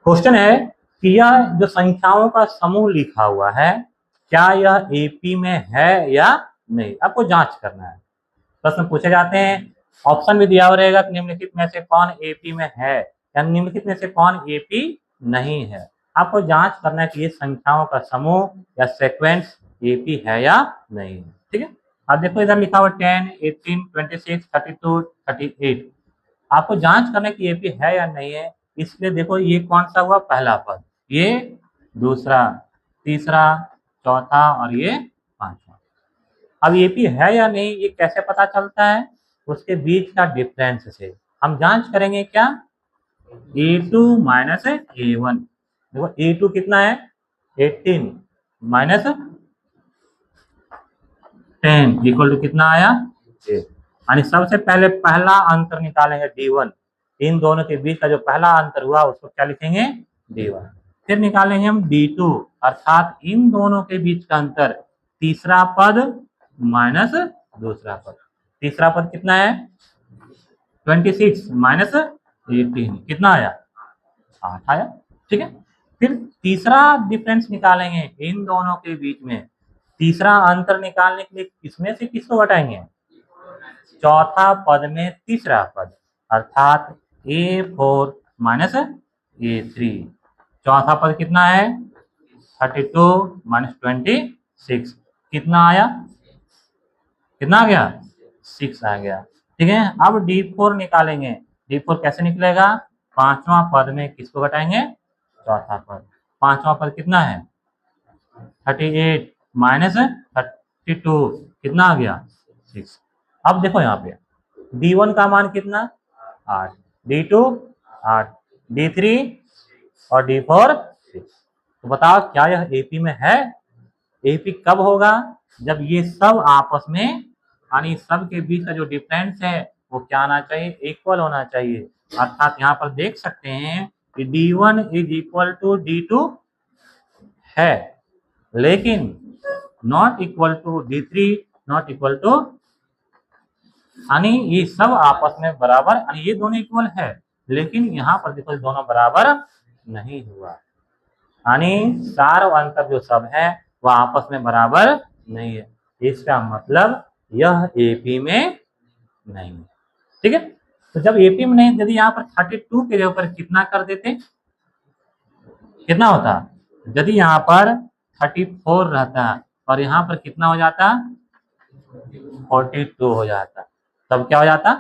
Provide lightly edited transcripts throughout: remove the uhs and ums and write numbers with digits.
Question है कि यह जो संख्याओं का समूह लिखा हुआ है क्या यह एपी में है या नहीं, आपको जांच करना है। प्रश्न पूछे जाते हैं, ऑप्शन भी दिया हुआ रहेगा कि निम्नलिखित में से कौन एपी में है या निम्नलिखित में से कौन एपी नहीं है। आपको जांच करना है कि ये संख्याओं का समूह या सीक्वेंस एपी है या नहीं है। ठीक है, अब देखो इधर लिखा हुआ 10, 18, 26, 32, 38। आपको जांच करना है कि एपी है या नहीं है। इसलिए देखो ये कौन सा हुआ, पहला पद, ये दूसरा, तीसरा, चौथा और ये पांचवा। अब एपी है या नहीं ये कैसे पता चलता है, उसके बीच का डिफरेंस से हम जांच करेंगे। क्या, a2 माइनस a1। देखो a2 कितना है, 18 माइनस 10 इक्वल टू कितना आया, 8। यानी सबसे पहले पहला अंतर निकालेंगे d1, इन दोनों के बीच का जो पहला अंतर हुआ उसको क्या लिखेंगे, d1। फिर निकालेंगे हम d2, अर्थात इन दोनों के बीच का अंतर, तीसरा पद माइनस दूसरा पद। तीसरा पद कितना है, 26 माइनस 18, कितना आया, 8 आया। ठीक है, फिर तीसरा डिफरेंस निकालेंगे इन दोनों के बीच में। तीसरा अंतर निकालने के लिए किसमें से किसको घटाएंगे, चौथा पद में तीसरा पद, अर्थात a4 माइनस a3। चौथा पद कितना है, 32 माइनस 26, कितना आया, कितना आ गया, 6 आ गया। ठीक है, अब d4 निकालेंगे। d4 कैसे निकलेगा, पांचवा पद में किसको घटाएंगे, चौथा पद। पांचवा पद कितना है, 38 माइनस 32, कितना आ गया, 6। अब देखो यहाँ पे d1 का मान कितना, 8, d2 8, d3 और d4 6। तो बताओ क्या यह एपी में है। एपी कब होगा, जब ये सब आपस में, यानी सब के बीच का जो डिफरेंस है वो क्या आना चाहिए, इक्वल होना चाहिए। अर्थात यहाँ पर देख सकते हैं कि d1 is equal to d2 है, लेकिन not equal to d3, not equal to, यानी ये सब आपस में बराबर, यानी ये दोनों इक्वल है, लेकिन यहाँ पर देखो दोनों बराबर नहीं हुआ। यानी सार अंतर जो सब है वह आपस में बराबर नहीं है। इसका मतलब यह एपी में नहीं है। ठीक है, तो जब एपी में नहीं, यदि यहाँ पर 32 के जगह पर कितना कर देते, कितना होता, यदि यहाँ पर 34 रहता और यहाँ पर कितना हो जाता, 42 हो जाता, तब क्या हो जाता,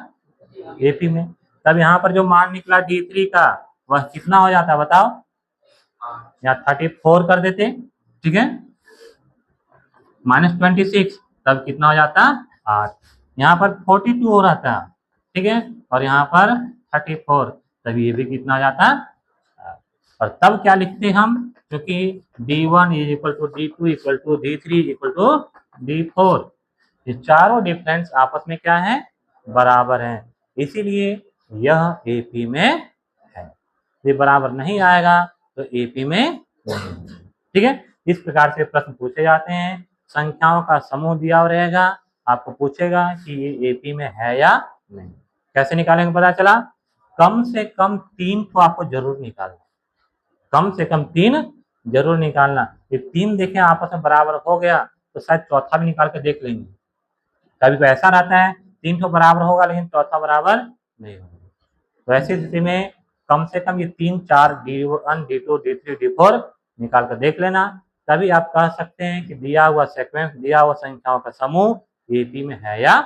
एपी में। तब यहाँ पर जो मान निकला d3 का वह कितना हो जाता बताओ, यहाँ 34 कर देते, ठीक है, माइनस 26, तब कितना हो जाता, 8। यहाँ पर 42 हो रहा था, ठीक है, और यहाँ पर 34, तब ये भी कितना हो जाता, और तब क्या लिखते हम, क्योंकि d1 is equal to d2 equal to d3 equal to d4, ये चारों डिफरेंस आपस में क्या है, बराबर हैं, इसीलिए यह एपी में है। ये बराबर नहीं आएगा तो एपी में नहीं। ठीक है, इस प्रकार से प्रश्न पूछे जाते हैं। संख्याओं का समूह दिया रहेगा, आपको पूछेगा कि ये एपी में है या नहीं। कैसे निकालेंगे पता चला, कम से कम 3 को आपको जरूर निकालना, कम से कम 3 जरूर निकालना। ये 3 देखें आपस में बराबर हो गया तो शायद चौथा भी निकाल के देख लेंगे। कभी तो ऐसा रहता है 3 तो बराबर होगा लेकिन चौथा बराबर नहीं होगा, तो ऐसी स्थिति में कम से कम ये 3, 4, d1, d2, d3, d4 निकाल कर देख लेना, तभी आप कह सकते हैं कि दिया हुआ सीक्वेंस, दिया हुआ संख्याओं का समूह एपी में है या